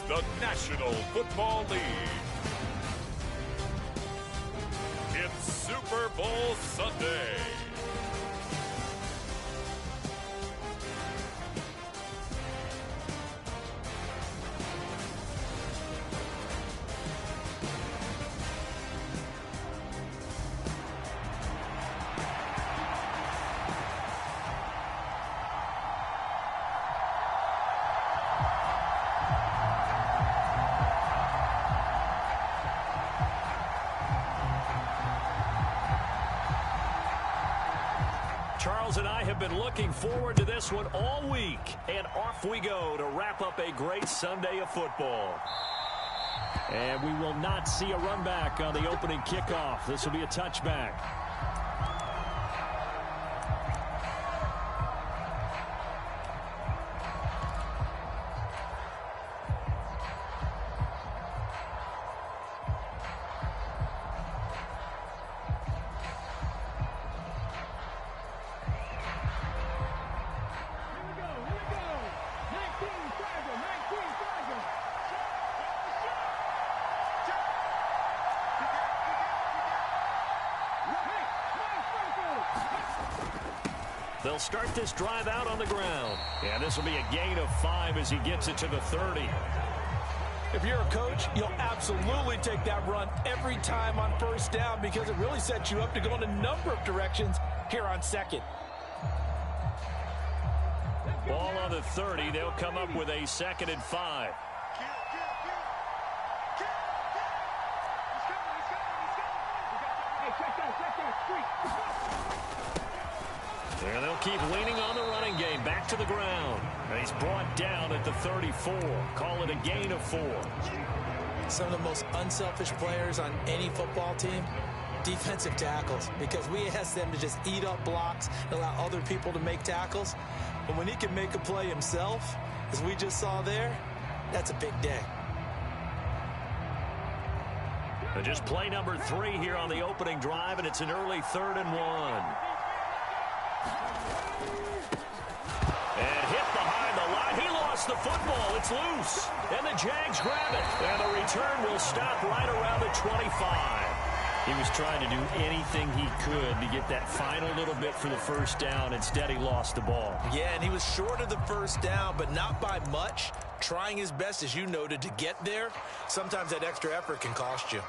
the National Football League. It's Super Bowl Sunday. Charles and I have been looking forward to this one all week, and off we go to wrap up a great Sunday of football. And we will not see a run back on the opening kickoff. This will be a touchback. They'll start this drive out on the ground. And this will be a gain of 5 as he gets it to the 30. If you're a coach, you'll absolutely take that run every time on first down because it really sets you up to go in a number of directions here on second. Ball on the 30. They'll come up with a 2nd and 5. And they'll keep leaning on the running game. Back to the ground. And he's brought down at the 34. Call it a gain of 4. Some of the most unselfish players on any football team, defensive tackles, because we ask them to just eat up blocks and allow other people to make tackles. But when he can make a play himself, as we just saw there, that's a big day. And just play number 3 here on the opening drive, and it's an early 3rd and 1. And hit behind the line. He lost the football. It's loose. And the Jags grab it. And the return will stop right around the 25. He was trying to do anything he could to get that final little bit for the first down. Instead, he lost the ball. Yeah, and he was short of the first down, but not by much. Trying his best, as you noted, to get there. Sometimes that extra effort can cost you.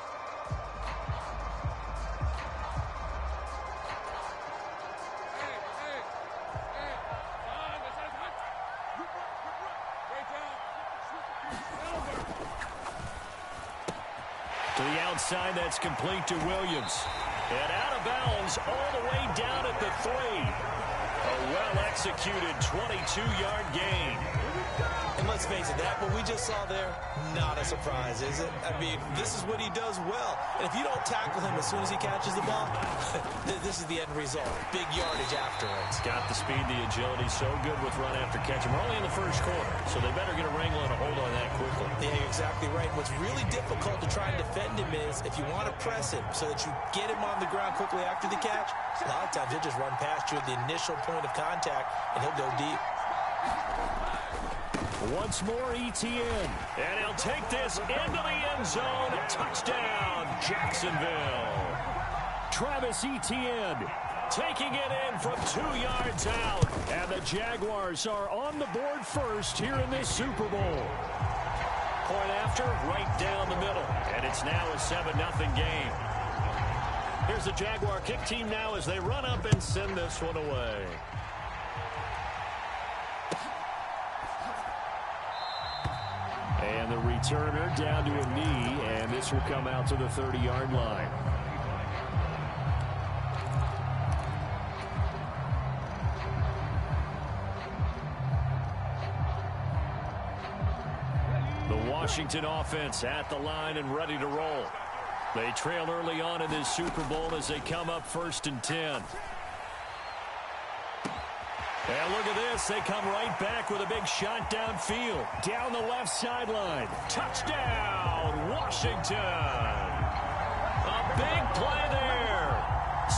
To the outside, that's complete to Williams. And out of bounds all the way down at the 3. A well-executed 22-yard gain. And let's face it, that what we just saw there, not a surprise, is it? I mean, this is what he does well. And if you don't tackle him as soon as he catches the ball, this is the end result. Big yardage afterwards. Got the speed, the agility, so good with run after catch. And we're only in the first quarter, so they better get a wrangle and a hold on that quickly. Yeah, you're exactly right. What's really difficult to try and defend him is if you want to press him so that you get him on the ground quickly after the catch, a lot of times he'll just run past you at the initial point of contact, and he'll go deep. Once more, ETN. And he'll take this into the end zone. Touchdown, Jacksonville. Travis Etienne taking it in from 2 yards out. And the Jaguars are on the board first here in this Super Bowl. Point after, right down the middle. And it's now a 7-0 game. Here's the Jaguar kick team now as they run up and send this one away. And the returner down to a knee, and this will come out to the 30-yard line. The Washington offense at the line and ready to roll. They trail early on in this Super Bowl as they come up 1st and 10. And look at this. They come right back with a big shot downfield. Down the left sideline. Touchdown, Washington. A big play there.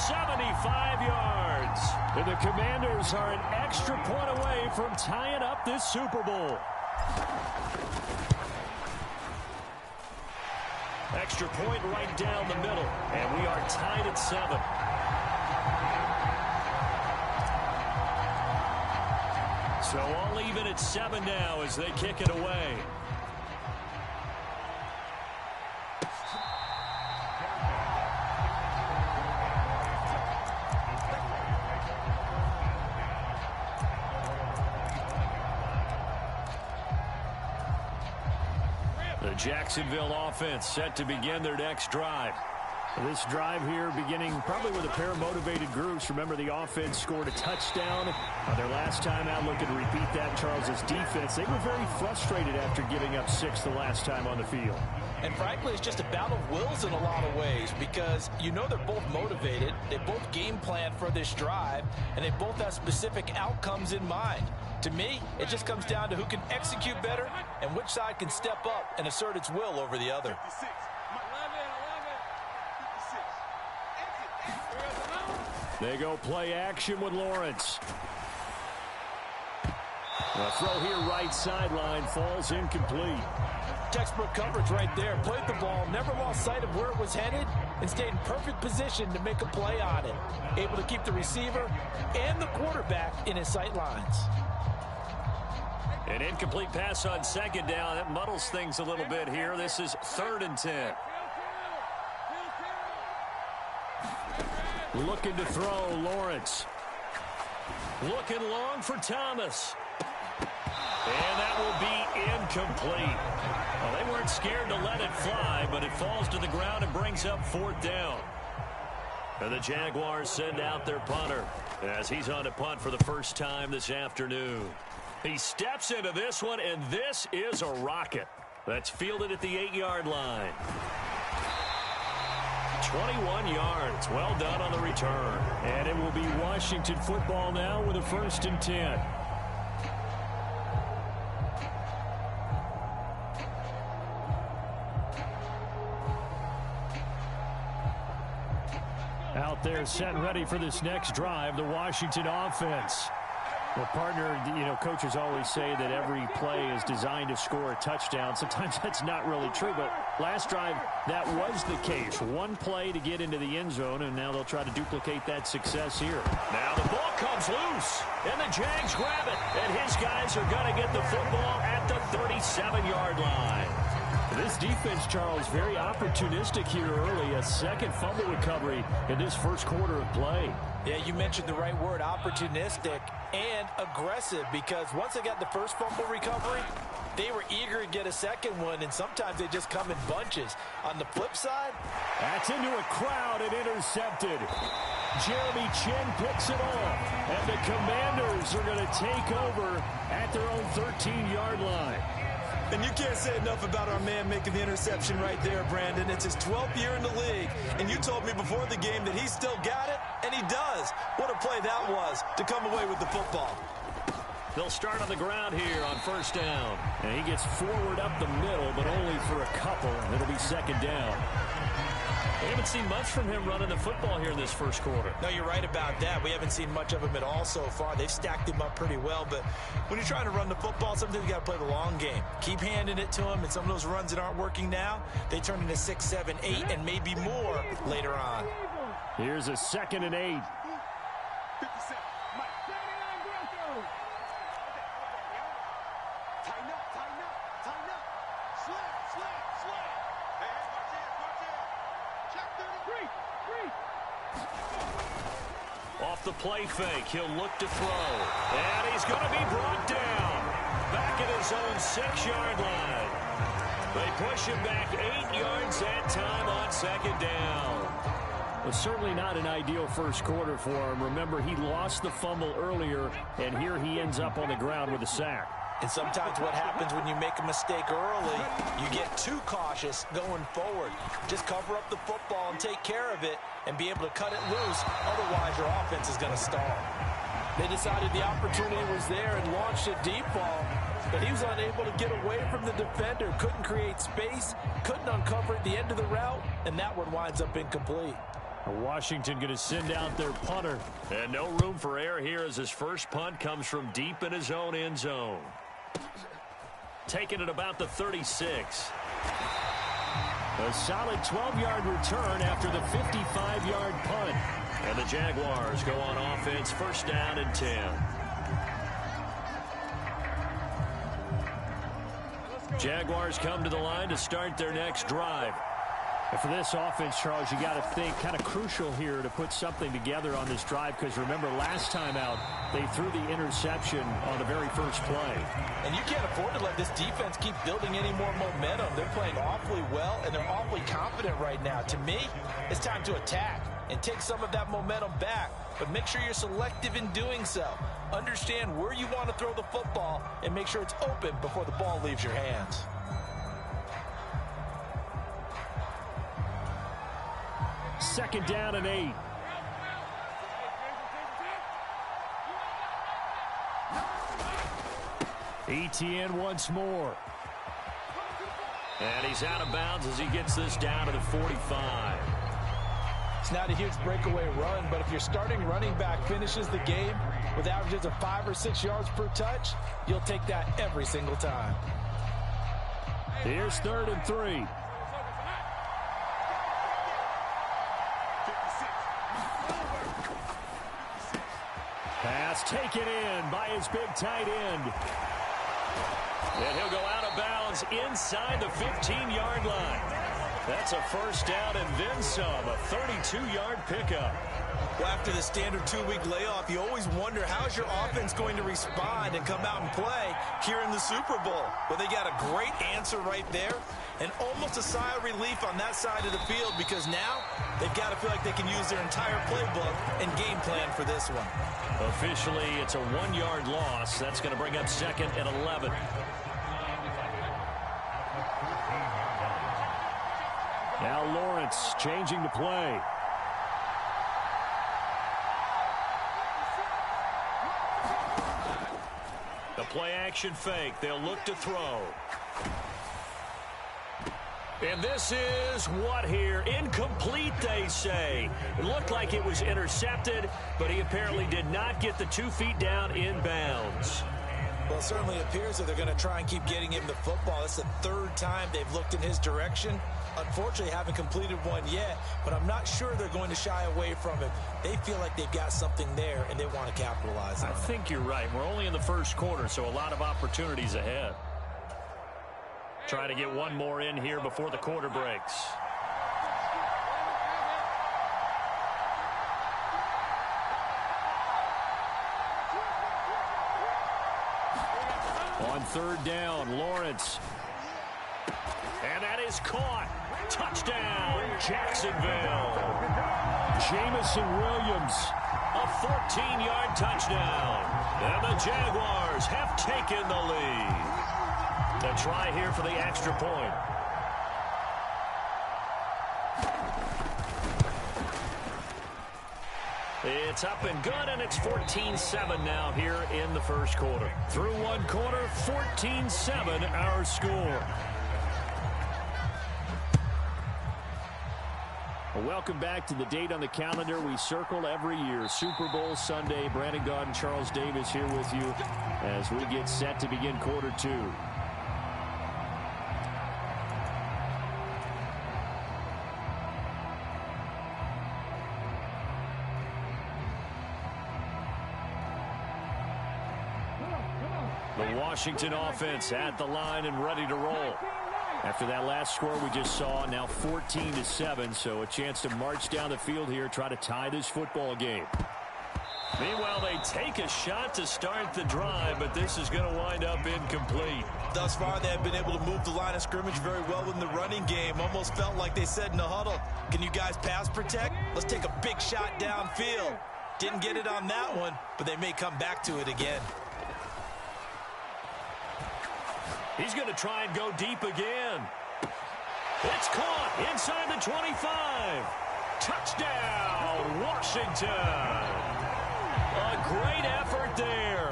75 yards. And the Commanders are an extra point away from tying up this Super Bowl. extra point right down the middle. And we are tied at 7. So all even at 7 now as they kick it away. The Jacksonville offense set to begin their next drive. This drive here beginning probably with a pair of motivated groups. Remember, the offense scored a touchdown on their last time out. Looking to repeat that. Charles's defense, they were very frustrated after giving up 6 the last time on the field. And frankly, it's just a battle of wills in a lot of ways because you know they're both motivated. They both game plan for this drive, and they both have specific outcomes in mind. To me, it just comes down to who can execute better and which side can step up and assert its will over the other. They go play action with Lawrence. A throw here right sideline falls incomplete. Textbook coverage right there. Played the ball, never lost sight of where it was headed, and stayed in perfect position to make a play on it. Able to keep the receiver and the quarterback in his sight lines. An incomplete pass on second down. That muddles things a little bit here. This is 3rd and 10. Looking to throw, Lawrence. Looking long for Thomas. And that will be incomplete. Well, they weren't scared to let it fly, but it falls to the ground and brings up 4th down. And the Jaguars send out their punter as he's on to punt for the first time this afternoon. He steps into this one, and this is a rocket. That's fielded at the 8-yard line. 21 yards. Well done on the return. And it will be Washington football now with a 1st and 10. Out there set and ready for this next drive, the Washington offense. Well, partner, coaches always say that every play is designed to score a touchdown. Sometimes that's not really true, but last drive, that was the case. One play to get into the end zone, and now they'll try to duplicate that success here. Now the ball comes loose, and the Jags grab it, and his guys are going to get the football at the 37-yard line. This defense, Charles, very opportunistic here early. A second fumble recovery in this first quarter of play. Yeah, you mentioned the right word, opportunistic and aggressive, because once they got the first fumble recovery, they were eager to get a second one, and sometimes they just come in bunches. On the flip side, that's into a crowd and intercepted. Jeremy Chin picks it off, and the Commanders are going to take over at their own 13-yard line. And you can't say enough about our man making the interception right there, Brandon. It's his 12th year in the league, and you told me before the game that he still got it, and he does. What a play that was to come away with the football. They'll start on the ground here on 1st down. And he gets forward up the middle, but only for a couple. It'll be 2nd down. We haven't seen much from him running the football here in this first quarter. No, you're right about that. We haven't seen much of him at all so far. They've stacked him up pretty well, but when you're trying to run the football, sometimes you got to play the long game. Keep handing it to him, and some of those runs that aren't working now, they turn into 6, 7, 8, and maybe more later on. Here's a 2nd and 8. Off the play fake, he'll look to throw. And he's going to be brought down. Back at his own 6-yard line. They push him back 8 yards that time on 2nd down. Well, certainly not an ideal first quarter for him. Remember, he lost the fumble earlier, and here he ends up on the ground with a sack. And sometimes what happens when you make a mistake early, you get too cautious going forward. Just cover up the football and take care of it and be able to cut it loose. Otherwise, your offense is going to stall. They decided the opportunity was there and launched a deep ball, but he was unable to get away from the defender, couldn't create space, couldn't uncover at the end of the route, and that one winds up incomplete. Washington going to send out their punter. And no room for error here as his first punt comes from deep in his own end zone. Taking it about the 36. A solid 12-yard return after the 55-yard punt. And the Jaguars go on offense, first down and 10. Jaguars come to the line to start their next drive. And for this offense, Charles, you got to think kind of crucial here to put something together on this drive, because remember last time out they threw the interception on the very first play. And you can't afford to let this defense keep building any more momentum. They're playing awfully well, and they're awfully confident right now. To me, it's time to attack and take some of that momentum back, but make sure you're selective in doing so. Understand where you want to throw the football and make sure it's open before the ball leaves your hands. Second down and 8. ETN once more. And he's out of bounds as he gets this down to the 45. It's not a huge breakaway run, but if your starting running back finishes the game with averages of 5 or 6 yards per touch, you'll take that every single time. Here's 3rd and 3. Pass taken in by his big tight end. And he'll go out of bounds inside the 15-yard line. That's a first down and then some, a 32-yard pickup. Well, after the standard 2-week layoff, you always wonder how's your offense going to respond and come out and play here in the Super Bowl. Well, they got a great answer right there and almost a sigh of relief on that side of the field, because now they've got to feel like they can use their entire playbook and game plan for this one. Officially, it's a 1-yard loss. That's going to bring up 2nd and 11. Now Lawrence changing the play. The play action fake. They'll look to throw. And this is what here? Incomplete, they say. It looked like it was intercepted, but he apparently did not get the 2 feet down in bounds. Well, it certainly appears that they're going to try and keep getting him the football. It's the 3rd time they've looked in his direction. Unfortunately, haven't completed one yet, but I'm not sure they're going to shy away from him. They feel like they've got something there, and they want to capitalize on it. I think you're right. We're only in the first quarter, so a lot of opportunities ahead. Try to get one more in here before the quarter breaks. On 3rd down, Lawrence. And that is caught. Touchdown, Jacksonville. Jamison Williams. A 14-yard touchdown. And the Jaguars have taken the lead. The try here for the extra point. It's up and good, and it's 14-7 now here in the first quarter. Through one quarter, 14-7 our score. Well, welcome back to the date on the calendar we circle every year, Super Bowl Sunday. Brandon Gaud and Charles Davis here with you as we get set to begin quarter 2. The Washington offense at the line and ready to roll. After that last score we just saw, now 14-7, so a chance to march down the field here, try to tie this football game. Meanwhile, they take a shot to start the drive, but this is going to wind up incomplete. Thus far, they have been able to move the line of scrimmage very well in the running game. Almost felt like they said in the huddle, can you guys pass protect? Let's take a big shot downfield. Didn't get it on that one, but they may come back to it again. He's going to try and go deep again. It's caught inside the 25. Touchdown, Washington. A great effort there.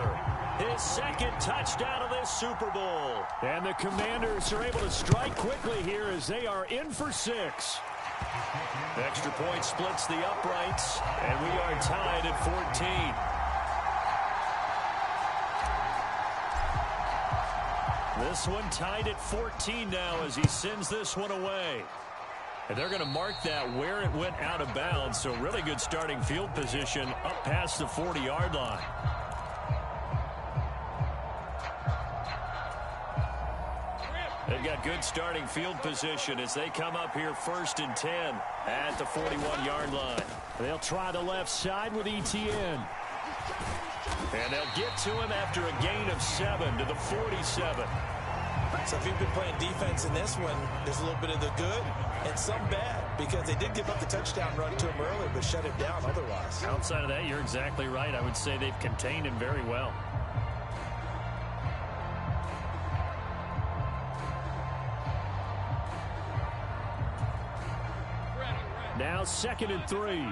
His 2nd touchdown of this Super Bowl. And the Commanders are able to strike quickly here as they are in for 6. Extra point splits the uprights, and we are tied at 14. This one tied at 14 now as he sends this one away. And they're going to mark that where it went out of bounds. So really good starting field position up past the 40-yard line. They've got good starting field position as they come up here 1st and 10 at the 41-yard line. They'll try the left side with Etienne. And they'll get to him after a gain of 7 to the 47. So if you've been playing defense in this one, there's a little bit of the good and some bad, because they did give up the touchdown run to him earlier, but shut him down otherwise. Outside of that, you're exactly right. I would say they've contained him very well. Now 2nd and 3.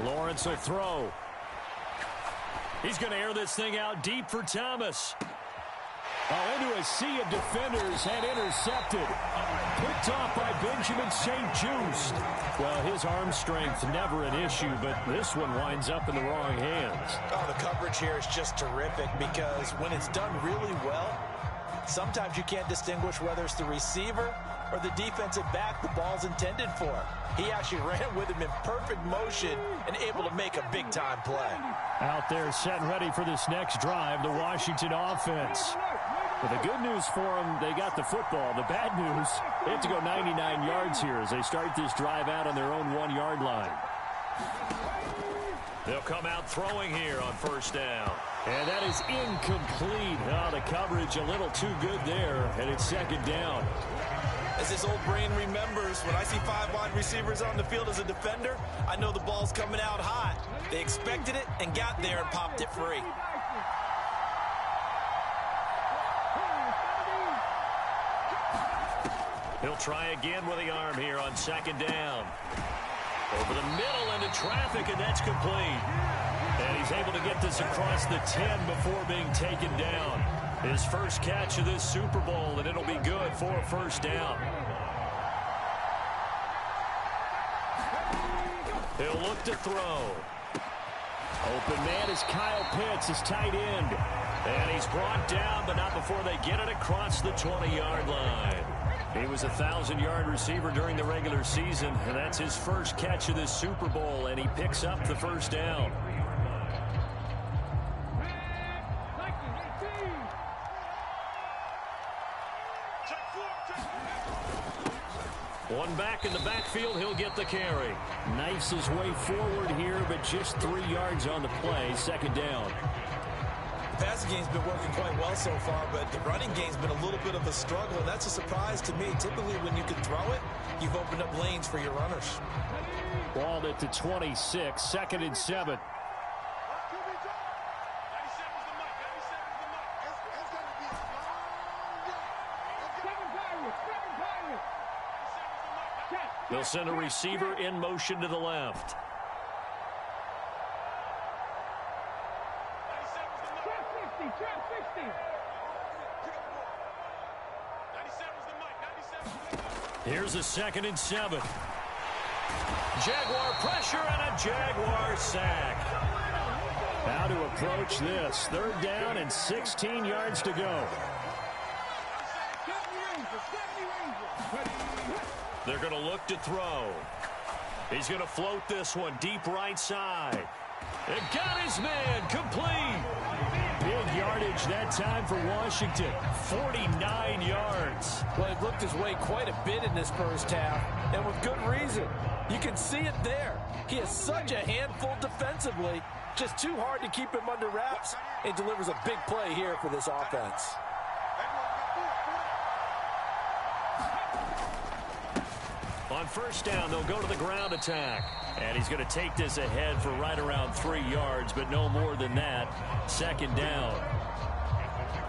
Lawrence will throw. He's going to air this thing out deep for Thomas. Oh, into a sea of defenders and intercepted. Picked off by Benjamin St-Juste. Well, his arm strength never an issue, but this one winds up in the wrong hands. Oh, the coverage here is just terrific, because when it's done really well, sometimes you can't distinguish whether it's the receiver or the defensive back the ball's intended for. He actually ran with him in perfect motion and able to make a big-time play. Out there set and ready for this next drive, the Washington offense. But the good news for them, they got the football. The bad news, they have to go 99 yards here as they start this drive out on their own 1-yard line. They'll come out throwing here on 1st down. And that is incomplete. Oh, the coverage a little too good there, and it's 2nd down. As this old brain remembers, when I see 5 wide receivers on the field as a defender, I know the ball's coming out hot. They expected it and got there and popped it free. He'll try again with the arm here on 2nd down. Over the middle into traffic, and that's complete. And he's able to get this across the 10 before being taken down. His first catch of this Super Bowl, and it'll be good for a 1st down. He'll look to throw. Open man is Kyle Pitts, his tight end. And he's brought down, but not before they get it across the 20-yard line. He was a 1,000-yard receiver during the regular season, and that's his first catch of this Super Bowl, and he picks up the 1st down. One back in the backfield, he'll get the carry. Knifes his way forward here, but just 3 yards on the play, 2nd down. The passing game's been working quite well so far, but the running game's been a little bit of a struggle, and that's a surprise to me. Typically, when you can throw it, you've opened up lanes for your runners. Balled at the 26, 2nd and 7. They'll send a receiver in motion to the left. Here's a 2nd and 7. Jaguar pressure and a Jaguar sack. How to approach this. 3rd down and 16 yards to go. They're going to look to throw. He's going to float this one deep right side. And got his man complete. Big yardage that time for Washington. 49 yards. Well, he looked his way quite a bit in this first half, and with good reason. You can see it there. He is such a handful defensively. Just too hard to keep him under wraps, and delivers a big play here for this offense. On 1st down, they'll go to the ground attack. And he's going to take this ahead for right around 3 yards, but no more than that. 2nd down.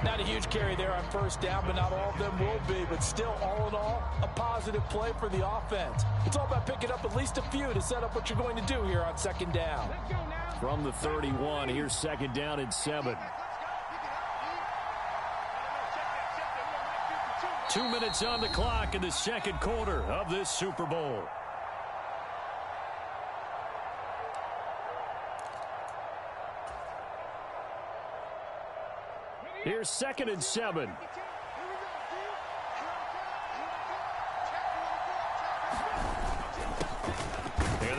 Not a huge carry there on 1st down, but not all of them will be. But still, all in all, a positive play for the offense. It's all about picking up at least a few to set up what you're going to do here on 2nd down. From the 31, here's 2nd down and 7. 2 minutes on the clock in the 2nd quarter of this Super Bowl. Here's 2nd and 7.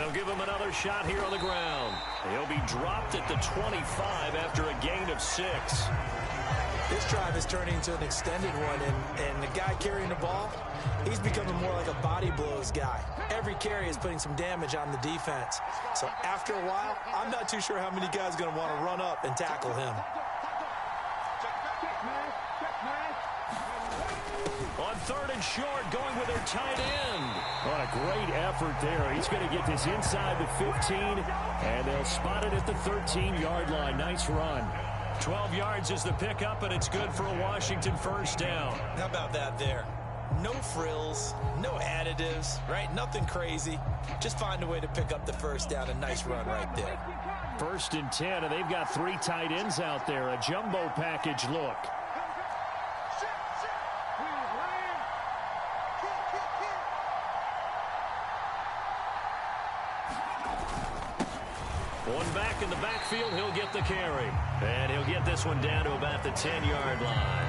they'll give him another shot here on the ground. He'll be dropped at the 25 after a gain of 6. This drive is turning into an extended one, and the guy carrying the ball, he's becoming more like a body blows guy. Every carry is putting some damage on the defense. So after a while, I'm not too sure how many guys are going to want to run up and tackle him. On 3rd and short, going with their tight end. What a great effort there. He's going to get this inside the 15, and they'll spot it at the 13-yard line. Nice run. 12 yards is the pickup, and it's good for a Washington first down. How about that there? No frills, no additives, right? Nothing crazy. Just find a way to pick up the first down. A nice run right there. 1st and 10, and they've got 3 tight ends out there. A jumbo package look. One back in the backfield, he'll get the carry. And he'll get this one down to about the 10-yard line.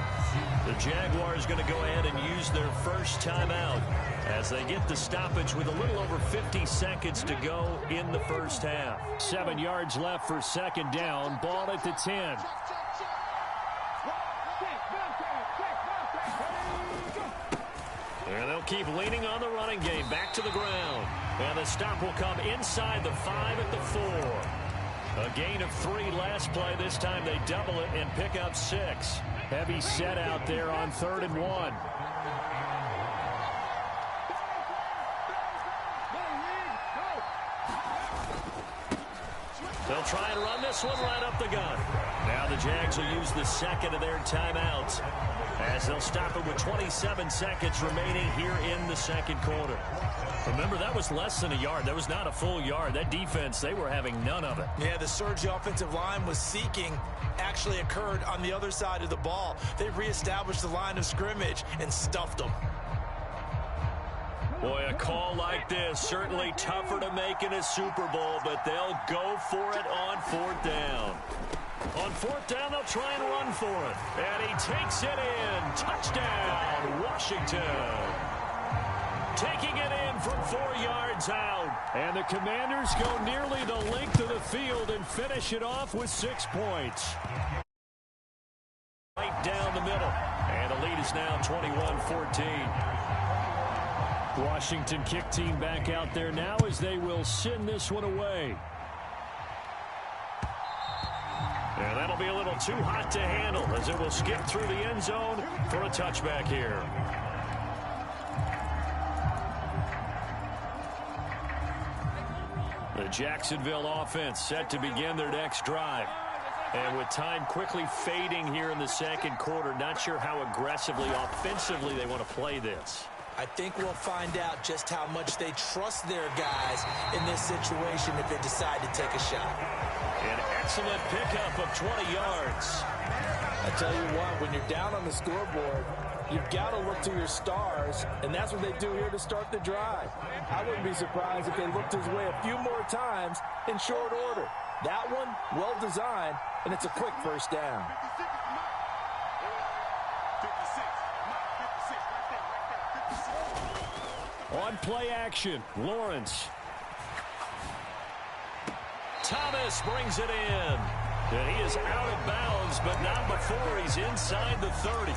The Jaguars going to go ahead and use their first timeout as they get the stoppage with a little over 50 seconds to go in the first half. 7 yards left for 2nd down. Ball at the 10. And they'll keep leaning on the running game. Back to the ground. And the stop will come inside the 5 at the 4. A gain of 3 last play. This time they double it and pick up 6. Heavy set out there on 3rd and 1. They'll try and run this one right up the gut. Now the Jags will use the second of their timeouts as they'll stop it with 27 seconds remaining here in the second quarter. Remember, that was less than a yard. That was not a full yard. That defense, they were having none of it. Yeah, the surge the offensive line was seeking actually occurred on the other side of the ball. They reestablished the line of scrimmage and stuffed them. Boy, a call like this, certainly tougher to make in a Super Bowl, but they'll go for it on 4th down. On 4th down, they'll try and run for it. And he takes it in. Touchdown, Washington. Taking it in from 4 yards out. And the Commanders go nearly the length of the field and finish it off with 6 points. Right down the middle. And the lead is now 21-14. Washington kick team back out there now as they will send this one away. And that'll be a little too hot to handle as it will skip through the end zone for a touchback here. The Jacksonville offense set to begin their next drive. And with time quickly fading here in the second quarter, not sure how aggressively, offensively they want to play this. I think we'll find out just how much they trust their guys in this situation if they decide to take a shot. An excellent pickup of 20 yards. I tell you what, when you're down on the scoreboard, you've got to look to your stars, and that's what they do here to start the drive. I wouldn't be surprised if they looked his way a few more times in short order. That one, well designed, and it's a quick first down. On play action, Lawrence. Thomas brings it in. And he is out of bounds, but not before he's inside the 30.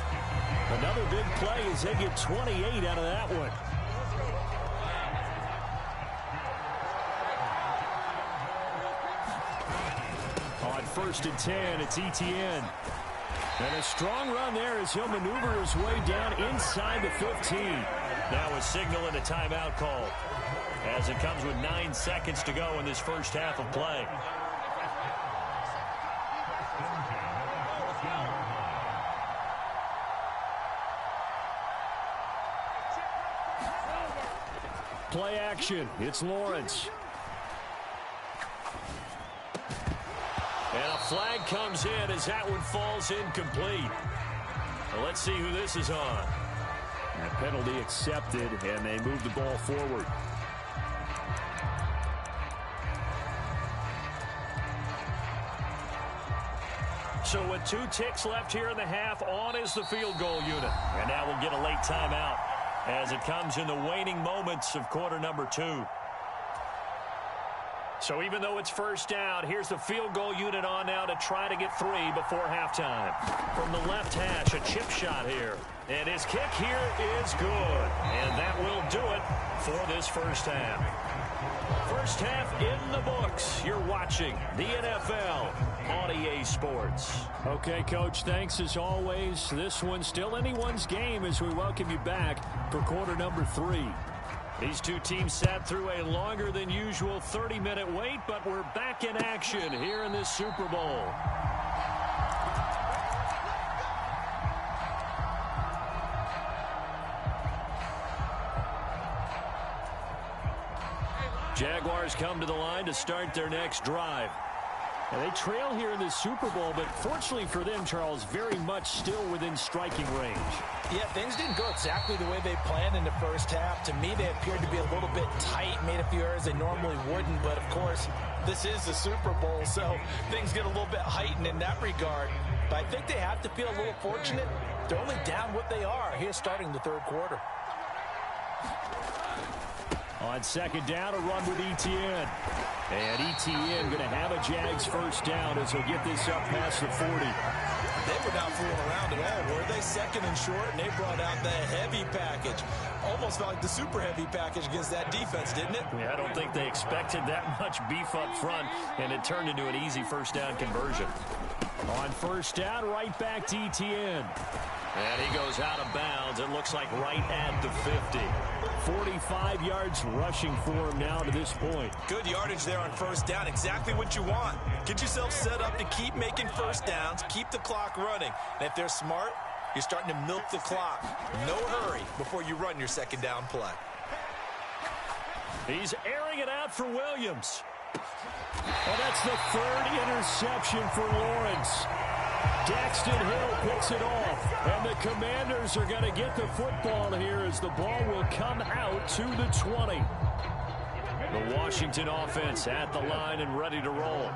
Another big play as they get 28 out of that one. On 1st and 10, it's Etienne. And a strong run there as he'll maneuver his way down inside the 15. Now a signal and a timeout call as it comes with 9 seconds to go in this first half of play. Play action. It's Lawrence. And a flag comes in as that one falls incomplete. Well, let's see who this is on. A penalty accepted, and they move the ball forward. So with 2 ticks left here in the half, on is the field goal unit. And now we'll get a late timeout as it comes in the waning moments of quarter number 2. So even though it's first down, here's the field goal unit on now to try to get 3 before halftime. From the left hash, a chip shot here. And his kick here is good. And that will do it for this first half. First half in the books. You're watching the NFL on EA Sports. Okay, Coach, thanks as always. This one's still anyone's game as we welcome you back for quarter number 3. These two teams sat through a longer than usual 30-minute wait, but we're back in action here in this Super Bowl. Jaguars come to the line to start their next drive. And they trail here in this Super Bowl, but fortunately for them, Charles, very much still within striking range. Yeah, things didn't go exactly the way they planned in the first half. To me, they appeared to be a little bit tight, made a few errors they normally wouldn't. But, of course, this is the Super Bowl, so things get a little bit heightened in that regard. But I think they have to feel a little fortunate. They're only down what they are here starting the third quarter. On second down, a run with Etienne. And Etienne going to have a Jags first down as he'll get this up past the 40. They were not fooling around at all, were they? Second and short, and they brought out the heavy package. Almost felt like the super heavy package against that defense, didn't it? Yeah, I don't think they expected that much beef up front, and it turned into an easy first down conversion. On first down, right back to Etienne. And he goes out of bounds. It looks like right at the 50. 45 yards rushing for him now to this point. Good yardage there on first down. Exactly what you want. Get yourself set up to keep making first downs, keep the clock running. And if they're smart, you're starting to milk the clock. No hurry before you run your second down play. He's airing it out for Williams. And that's the third interception for Lawrence. Daxton Hill picks it off, and the Commanders are going to get the football here as the ball will come out to the 20. The Washington offense at the line and ready to roll.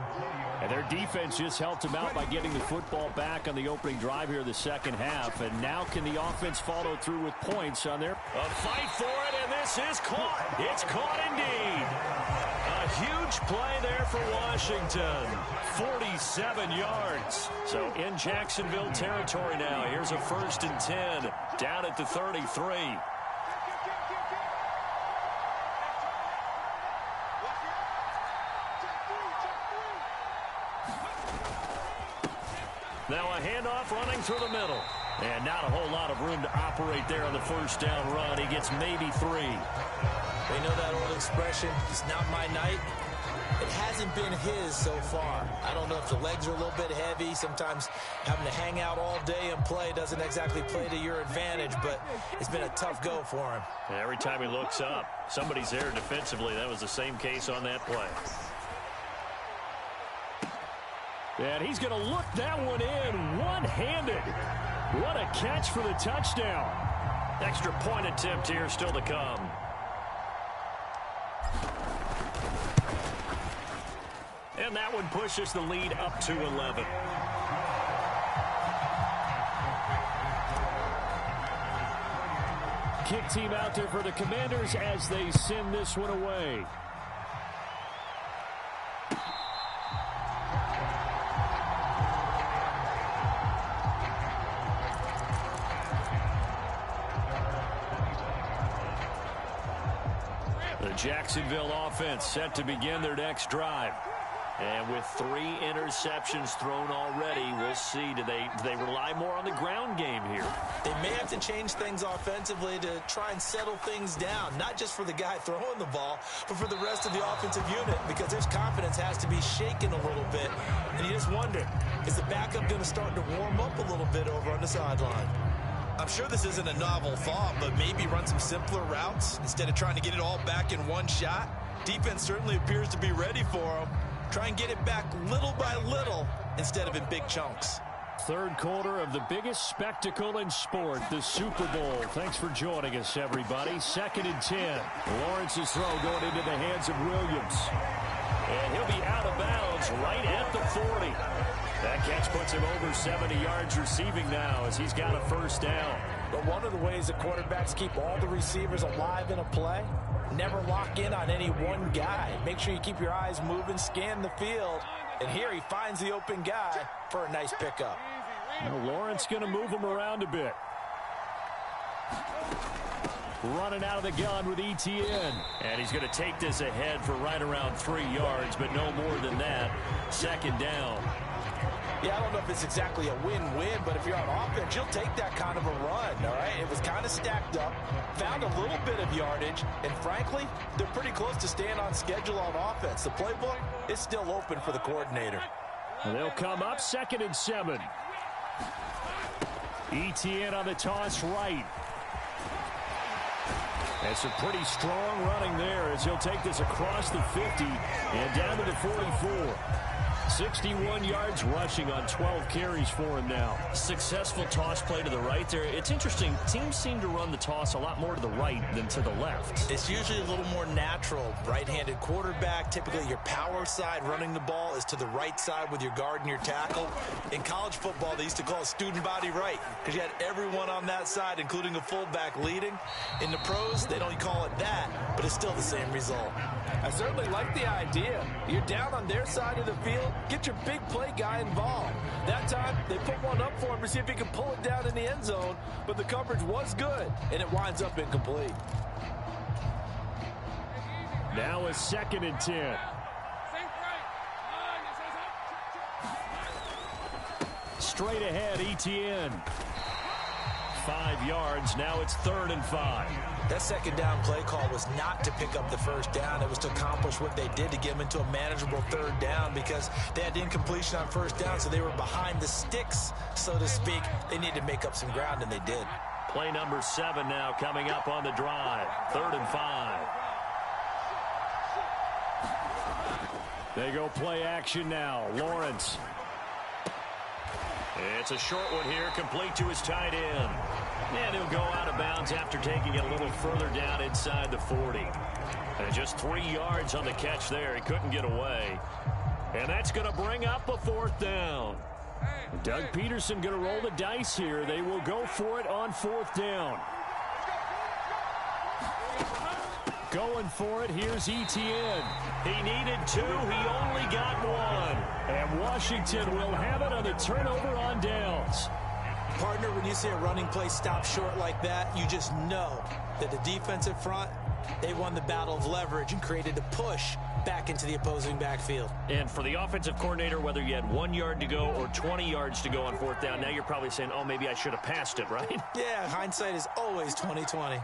And their defense just helped them out by getting the football back on the opening drive here in the second half. And now can the offense follow through with points on their... A fight for it, and this is caught. It's caught indeed. A huge play there for Washington. 47 yards. So in Jacksonville territory now. Here's a 1st and 10 down at the 33. Now a handoff running through the middle. And not a whole lot of room to operate there on the first down run. He gets maybe 3. They know that old expression, it's not my night. It hasn't been his so far. I don't know if the legs are a little bit heavy. Sometimes having to hang out all day and play doesn't exactly play to your advantage, but it's been a tough go for him. And every time he looks up, somebody's there defensively. That was the same case on that play. And he's going to look that one in one-handed. What a catch for the touchdown. Extra point attempt here still to come. And that one pushes the lead up to 11. Kick team out there for the Commanders as they send this one away. The Jacksonville offense set to begin their next drive. And with 3 interceptions thrown already, we'll see. Do they rely more on the ground game here? They may have to change things offensively to try and settle things down, not just for the guy throwing the ball, but for the rest of the offensive unit, because their confidence has to be shaken a little bit. And you just wonder, is the backup going to start to warm up a little bit over on the sideline? I'm sure this isn't a novel thought, but maybe run some simpler routes instead of trying to get it all back in one shot. Defense certainly appears to be ready for them. Try and get it back little by little instead of in big chunks. Third quarter of the biggest spectacle in sport, the Super Bowl. Thanks for joining us, everybody. 2nd and 10. Lawrence's throw going into the hands of Williams. And he'll be out of bounds right at the 40. That catch puts him over 70 yards receiving now as he's got a first down. But one of the ways that quarterbacks keep all the receivers alive in a play, never lock in on any one guy. Make sure you keep your eyes moving, scan the field. And here he finds the open guy for a nice pickup. Well, Lawrence going to move him around a bit. Running out of the gun with ETN. And he's going to take this ahead for right around 3 yards, but no more than that. Second down. Yeah, I don't know if it's exactly a win-win, but if you're on offense, you'll take that kind of a run, all right? It was kind of stacked up, found a little bit of yardage, and frankly, they're pretty close to staying on schedule on offense. The playbook is still open for the coordinator. And they'll come up 2nd and 7. ETN on the toss right. And some pretty strong running there as he'll take this across the 50 and down to the 44. 61 yards rushing on 12 carries for him now. Successful toss play to the right there. It's interesting. Teams seem to run the toss a lot more to the right than to the left. It's usually a little more natural. Right-handed quarterback, typically your power side running the ball is to the right side with your guard and your tackle. In college football, they used to call it student body right because you had everyone on that side, including a fullback leading. In the pros, they don't call it that, but it's still the same result. I certainly like the idea. You're down on their side of the field. Get your big play guy involved. That time, they put one up for him to see if he can pull it down in the end zone, but the coverage was good, and it winds up incomplete. Now a 2nd and 10. Straight ahead, ETN. 5 yards. Now it's 3rd and 5. That second down play call was not to pick up the first down. It was to accomplish what they did to get them into a manageable 3rd down because they had incompletion on 1st down, so they were behind the sticks, so to speak. They needed to make up some ground, and they did. Play number 7 now coming up on the drive. 3rd and 5. They go play action now. Lawrence. It's a short one here, complete to his tight end. And he'll go out of bounds after taking it a little further down inside the 40. And just 3 yards on the catch there. He couldn't get away. And that's going to bring up a 4th down. Doug Peterson going to roll the dice here. They will go for it on 4th down. Going for it, here's ETN. He needed 2, he only got 1. And Washington will have it on the turnover on downs. Partner, when you see a running play stop short like that, you just know that the defensive front, they won the battle of leverage and created a push back into the opposing backfield. And for the offensive coordinator, whether you had 1 yard to go or 20 yards to go on 4th down, now you're probably saying, oh, maybe I should have passed it, right? Yeah, hindsight is always 20/20.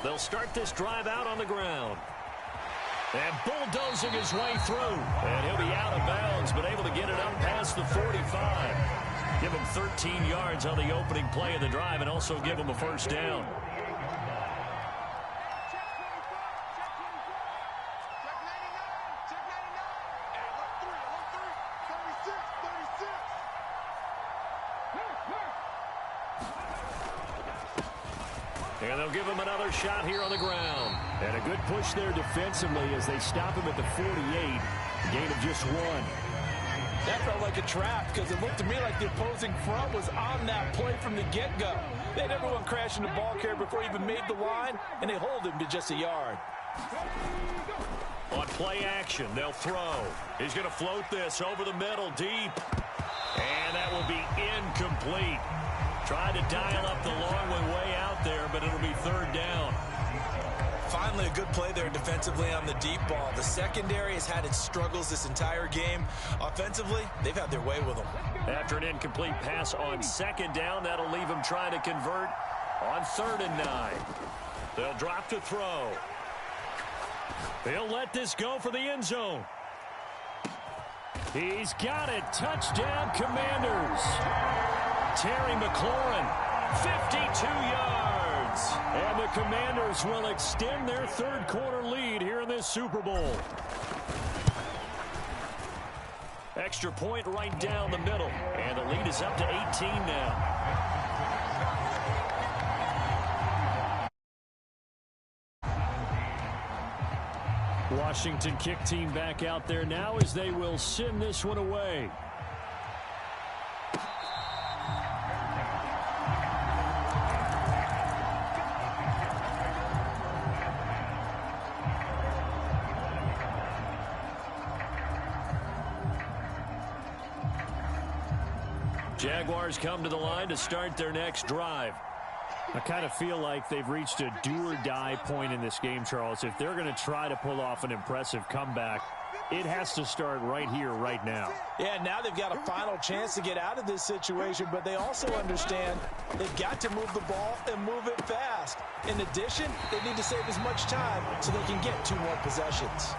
They'll start this drive out on the ground. And bulldozing his way through. And he'll be out of bounds, but able to get it up past the 45. Give him 13 yards on the opening play of the drive and also give him a first down. And they'll give him another shot here on the ground. And a good push there defensively as they stop him at the 48. A gain of just 1. That felt like a trap because it looked to me like the opposing front was on that play from the get-go. They had everyone crashing the ball carrier before he even made the line, and they hold him to just a yard. On play action, they'll throw. He's going to float this over the middle deep. And that will be incomplete. Tried to dial up the long way out there, but it'll be 3rd down. Finally, a good play there defensively on the deep ball. The secondary has had its struggles this entire game. Offensively, they've had their way with them. After an incomplete pass on 2nd down, that'll leave him trying to convert on 3rd and 9. They'll drop to throw. They'll let this go for the end zone. He's got it. Touchdown, Commanders. Terry McLaurin, 52 yards. And the Commanders will extend their 3rd quarter lead here in this Super Bowl. Extra point right down the middle. And the lead is up to 18 now. Washington kick team back out there now as they will send this one away. Jaguars come to the line to start their next drive. I kind of feel like they've reached a do-or-die point in this game, Charles. If they're going to try to pull off an impressive comeback, it has to start right here, right now. Yeah, now they've got a final chance to get out of this situation, but they also understand they've got to move the ball and move it fast. In addition, they need to save as much time so they can get 2 more possessions.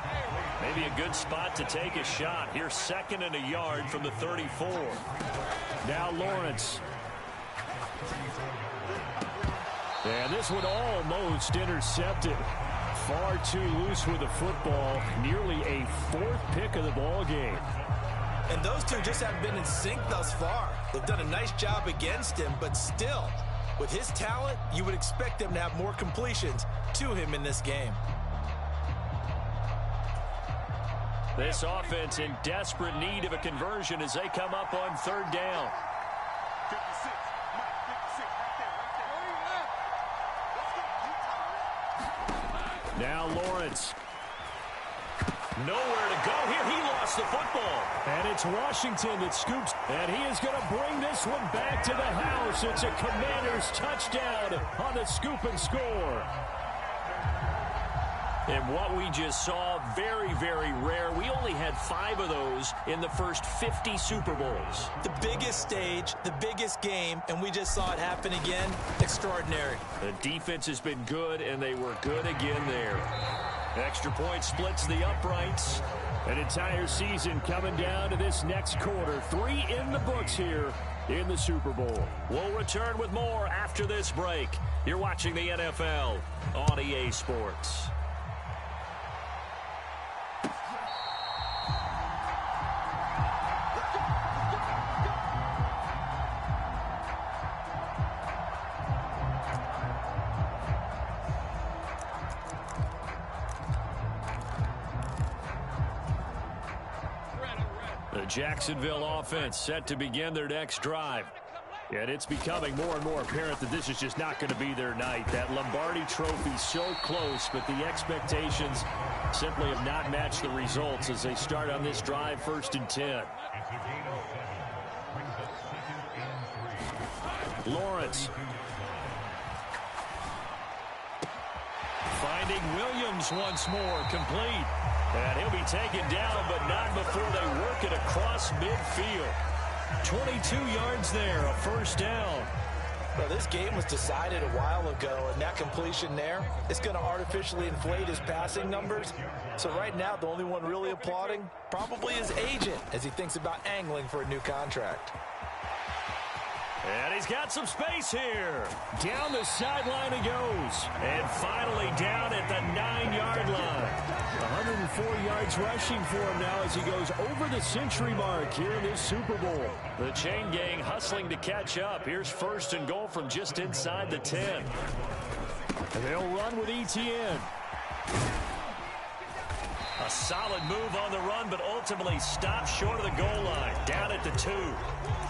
Maybe a good spot to take a shot. Here's 2nd and a yard from the 34. Now Lawrence. And this one almost intercepted. Far too loose with the football. Nearly a 4th pick of the ball game. And those two just haven't been in sync thus far. They've done a nice job against him, but still, with his talent, you would expect them to have more completions to him in this game. This offense in desperate need of a conversion as they come up on 3rd down. Now Lawrence. Nowhere to go here. He lost the football. And it's Washington that scoops. And he is going to bring this one back to the house. It's a Commanders touchdown on the scoop and score. And what we just saw, very, very rare. We only had 5 of those in the first 50 Super Bowls. The biggest stage, the biggest game, and we just saw it happen again. Extraordinary. The defense has been good, and they were good again there. Extra point splits the uprights. An entire season coming down to this next quarter. 3 in the books here in the Super Bowl. We'll return with more after this break. You're watching the NFL on EA Sports. The Jacksonville offense set to begin their next drive. And it's becoming more and more apparent that this is just not going to be their night. That Lombardi trophy so close, but the expectations simply have not matched the results as they start on this drive 1st and 10. Lawrence. Finding Williams once more, complete. And he'll be taken down, but not before they work it across midfield. 22 yards there, a 1st down. Well, this game was decided a while ago, and that completion there is going to artificially inflate his passing numbers. So right now, the only one really applauding probably his agent as he thinks about angling for a new contract. And he's got some space here. Down the sideline he goes. And finally down at the 9-yard line. 104 yards rushing for him now as he goes over the century mark here in this Super Bowl. The chain gang hustling to catch up. Here's 1st and goal from just inside the 10. And they'll run with ETN. A solid move on the run, but ultimately stopped short of the goal line. Down at the 2.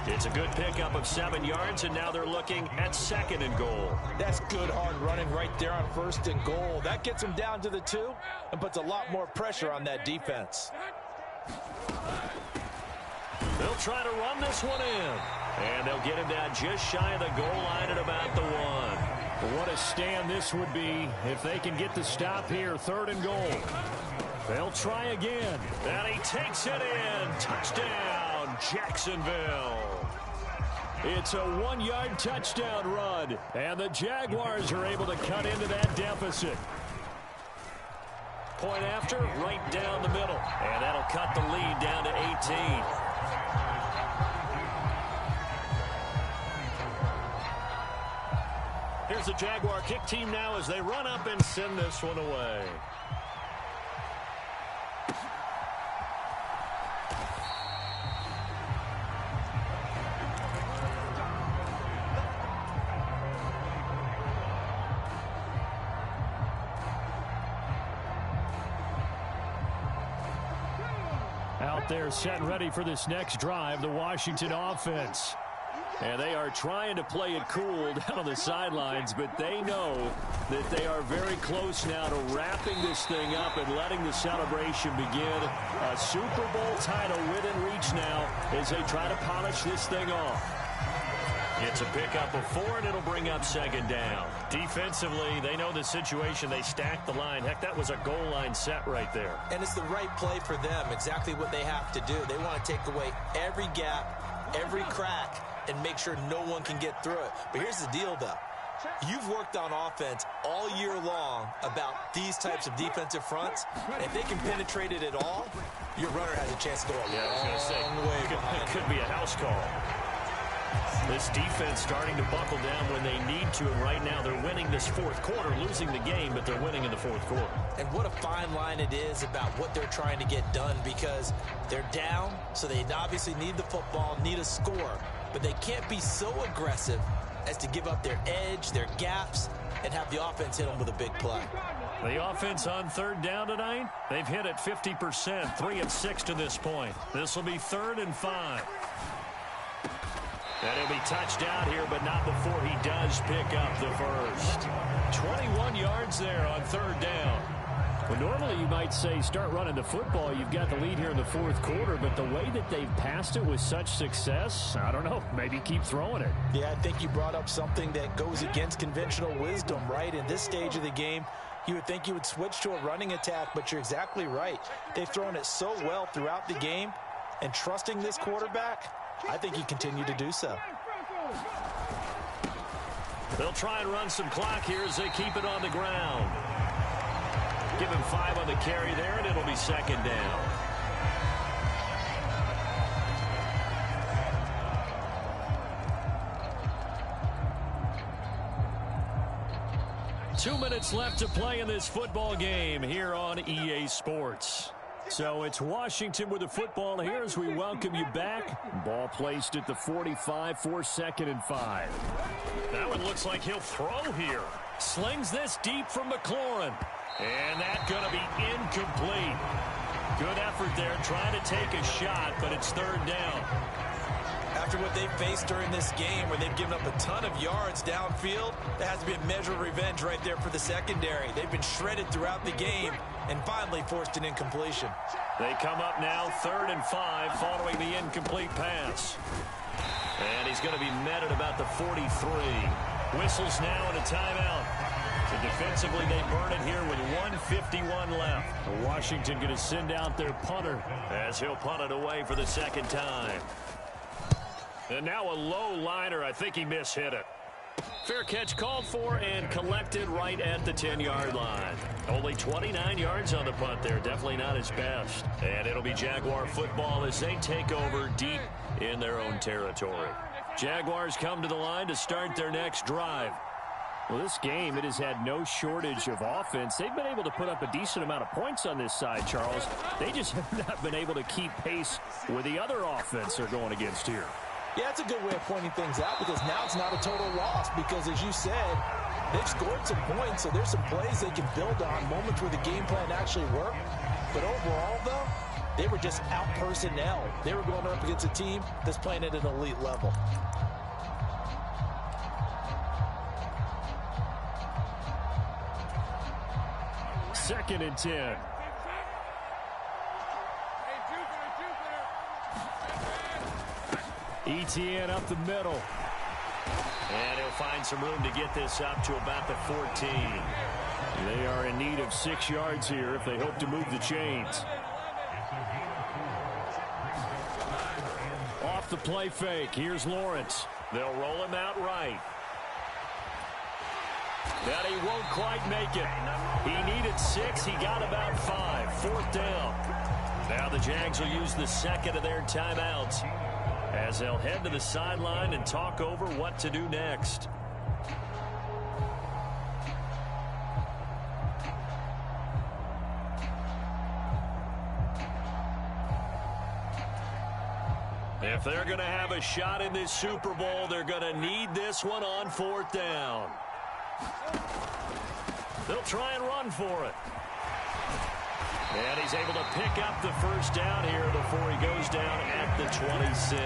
It's a good pickup of 7 yards, and now they're looking at 2nd and goal. That's good hard running right there on 1st and goal. That gets them down to the 2 and puts a lot more pressure on that defense. They'll try to run this one in. And they'll get him down just shy of the goal line at about the 1. What a stand this would be if they can get the stop here. 3rd and goal. They'll try again. And he takes it in. Touchdown, Jacksonville. It's a 1-yard touchdown run. And the Jaguars are able to cut into that deficit. Point after, right down the middle. And that'll cut the lead down to 18. Here's the Jaguar kick team now as they run up and send this one away. They're set and ready for this next drive, the Washington offense. And they are trying to play it cool down on the sidelines, but they know that they are very close now to wrapping this thing up and letting the celebration begin. A Super Bowl title within reach now as they try to polish this thing off. It's a pickup of 4, and it'll bring up second down. Defensively, they know the situation. They stacked the line. Heck, that was a goal line set right there. And it's the right play for them, exactly what they have to do. They want to take away every gap, every crack, and make sure no one can get through it. But here's the deal, though. You've worked on offense all year long about these types of defensive fronts. And if they can penetrate it at all, your runner has a chance to go a long way behind. It could be a house call. This defense starting to buckle down when they need to, and right now they're winning this fourth quarter, losing the game, but they're winning in the fourth quarter. And what a fine line it is about what they're trying to get done, because they're down, so they obviously need the football, need a score, but they can't be so aggressive as to give up their edge, their gaps, and have the offense hit them with a big play. The offense on third down tonight, they've hit it 50%, 3 of 6 to this point. This will be 3rd and 5. And he'll be touched out here, but not before he does pick up the first. 21 yards there on third down. Well, normally you might say start running the football. You've got the lead here in the fourth quarter, but the way that they've passed it with such success, I don't know, maybe keep throwing it. Yeah, I think you brought up something that goes against conventional wisdom, right? In this stage of the game, you would think you would switch to a running attack, but you're exactly right. They've thrown it so well throughout the game, and trusting this quarterback, I think you continue to do so. They'll try and run some clock here as they keep it on the ground. Give him 5 on the carry there, and it'll be second down. Two minutes left to play in this football game here on EA Sports. So it's Washington with the football here as we welcome you back. Ball placed at the 45 for 2nd and 5. That one looks like he'll throw here. Slings this deep from McLaurin. And that's going to be incomplete. Good effort there trying to take a shot, but it's 3rd down. After what they've faced during this game, where they've given up a ton of yards downfield, that has to be a measure of revenge right there for the secondary. They've been shredded throughout the game and finally forced an incompletion. They come up now 3rd and 5 following the incomplete pass. And he's going to be met at about the 43. Whistles now and a timeout. So defensively, they burn it here with 1:51 left. Washington going to send out their punter as he'll punt it away for the 2nd time. And now a low liner. I think he mishit it. Fair catch called for and collected right at the 10-yard line. Only 29 yards on the punt there. Definitely not his best. And it'll be Jaguar football as they take over deep in their own territory. Jaguars come to the line to start their next drive. Well, this game, it has had no shortage of offense. They've been able to put up a decent amount of points on this side, Charles. They just have not been able to keep pace with the other offense they're going against here. Yeah, that's a good way of pointing things out, because now it's not a total loss, because as you said, they've scored some points, so there's some plays they can build on, moments where the game plan actually worked. But overall, though, they were just out-personnel. They were going up against a team that's playing at an elite level. Second and 10. ETN up the middle. And he'll find some room to get this up to about the 14. They are in need of 6 yards here if they hope to move the chains. Off the play fake. Here's Lawrence. They'll roll him out right. But he won't quite make it. He needed 6. He got about 5. 4th down. Now the Jags will use the second of their timeouts as they'll head to the sideline and talk over what to do next. If they're going to have a shot in this Super Bowl, they're going to need this one on 4th down. They'll try and run for it. And he's able to pick up the first down here before he goes down at the 26.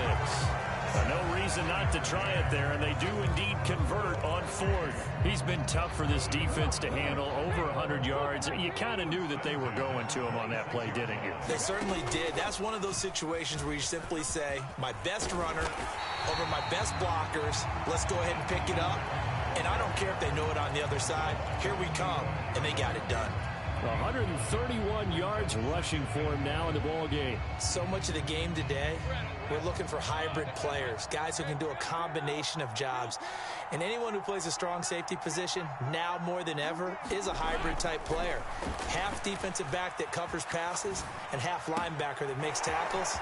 No reason not to try it there, and they do indeed convert on fourth. He's been tough for this defense to handle, over 100 yards. You kind of knew that they were going to him on that play, didn't you? They certainly did. That's one of those situations where you simply say, my best runner over my best blockers, let's go ahead and pick it up. And I don't care if they know it on the other side. Here we come, and they got it done. 131 yards rushing for him now in the ball game. So much of the game today, we're looking for hybrid players, guys who can do a combination of jobs. And anyone who plays a strong safety position, now more than ever, is a hybrid type player. Half defensive back that covers passes and half linebacker that makes tackles.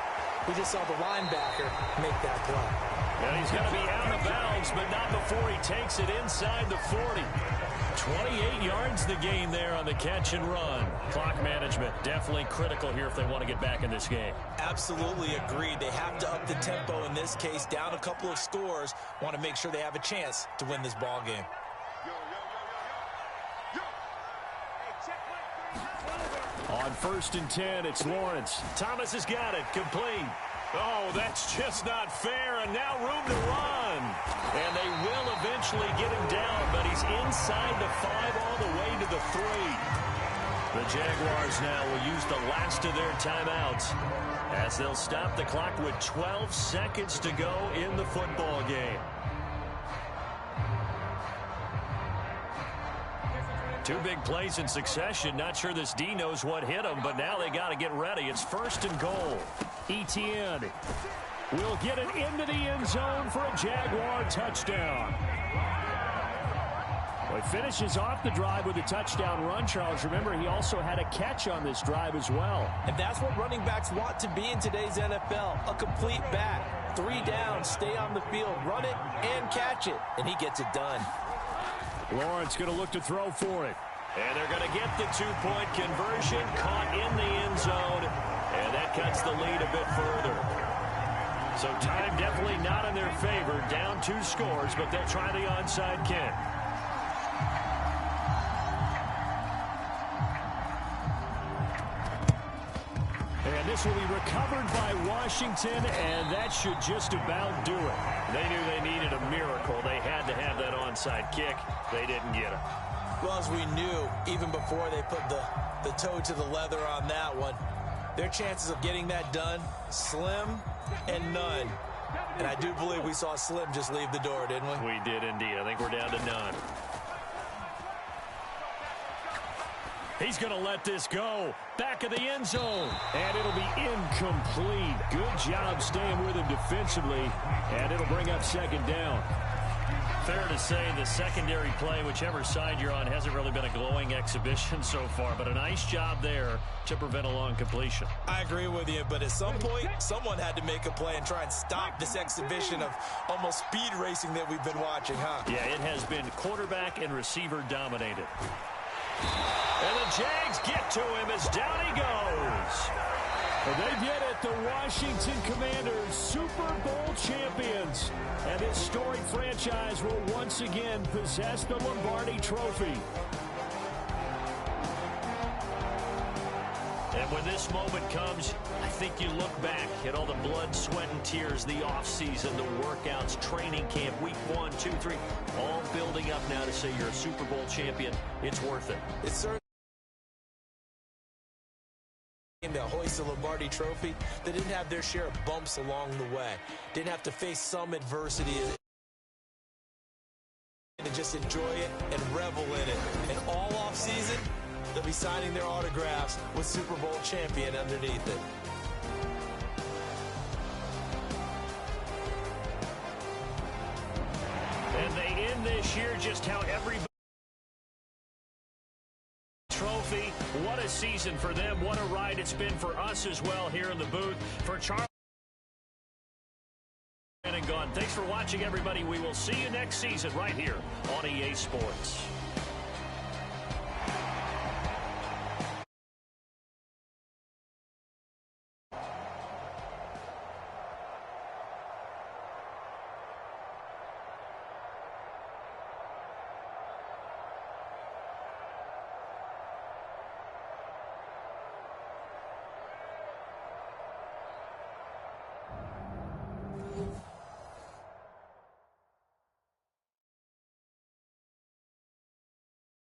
We just saw the linebacker make that play. And he's going to be out of bounds, but not before he takes it inside the 40. 28 yards the gain there on the catch and run. Clock management definitely critical here if they want to get back in this game. Absolutely agreed. They have to up the tempo in this case, down a couple of scores. Want to make sure they have a chance to win this ball game. On 1st and 10, it's Lawrence. Thomas has got it. Complete. Oh, that's just not fair, and now room to run. And they will eventually get him down, but he's inside the 5 all the way to the 3. The Jaguars now will use the last of their timeouts as they'll stop the clock with 12 seconds to go in the football game. Two big plays in succession. Not sure this D knows what hit him, but now they got to get ready. It's 1st and goal. Etienne will get it into the end zone for a Jaguar touchdown. Well, he finishes off the drive with a touchdown run, Charles. Remember, he also had a catch on this drive as well. And that's what running backs want to be in today's NFL, a complete back. 3 down, stay on the field, run it, and catch it. And he gets it done. Lawrence going to look to throw for it. And they're going to get the 2-point conversion, caught in the end zone, and that cuts the lead a bit further. So time definitely not in their favor, down 2 scores, but they'll try the onside kick. And this will be recovered by Washington, and that should just about do it. They knew they needed a miracle. They had to have that onside kick. They didn't get it. Well, as we knew, even before they put the toe to the leather on that one, their chances of getting that done, slim and none. And I do believe we saw Slim just leave the door, didn't we? We did indeed. I think we're down to none. He's going to let this go. Back of the end zone. And it'll be incomplete. Good job staying with him defensively. And it'll bring up 2nd down. Fair to say the secondary play, whichever side you're on, hasn't really been a glowing exhibition so far, but a nice job there to prevent a long completion. I agree with you, but at some point, someone had to make a play and try and stop this exhibition of almost speed racing that we've been watching, huh? Yeah, it has been quarterback and receiver dominated. And the Jags get to him as down he goes. And they did it, the Washington Commanders, Super Bowl champions. And this storied franchise will once again possess the Lombardi Trophy. And when this moment comes, I think you look back at all the blood, sweat, and tears, the offseason, the workouts, training camp, week 1, 2, 3, all building up now to say you're a Super Bowl champion. It's worth it. It's certainly to hoist the Lombardi Trophy. They didn't have their share of bumps along the way. Didn't have to face some adversity and just enjoy it and revel in it. And all off season, they'll be signing their autographs with Super Bowl champion underneath it. And they end this year just how everybody trophy. What a season for them. What a ride it's been for us as well here in the booth. For Charles and gone. Thanks for watching, everybody. We will see you next season right here on EA Sports.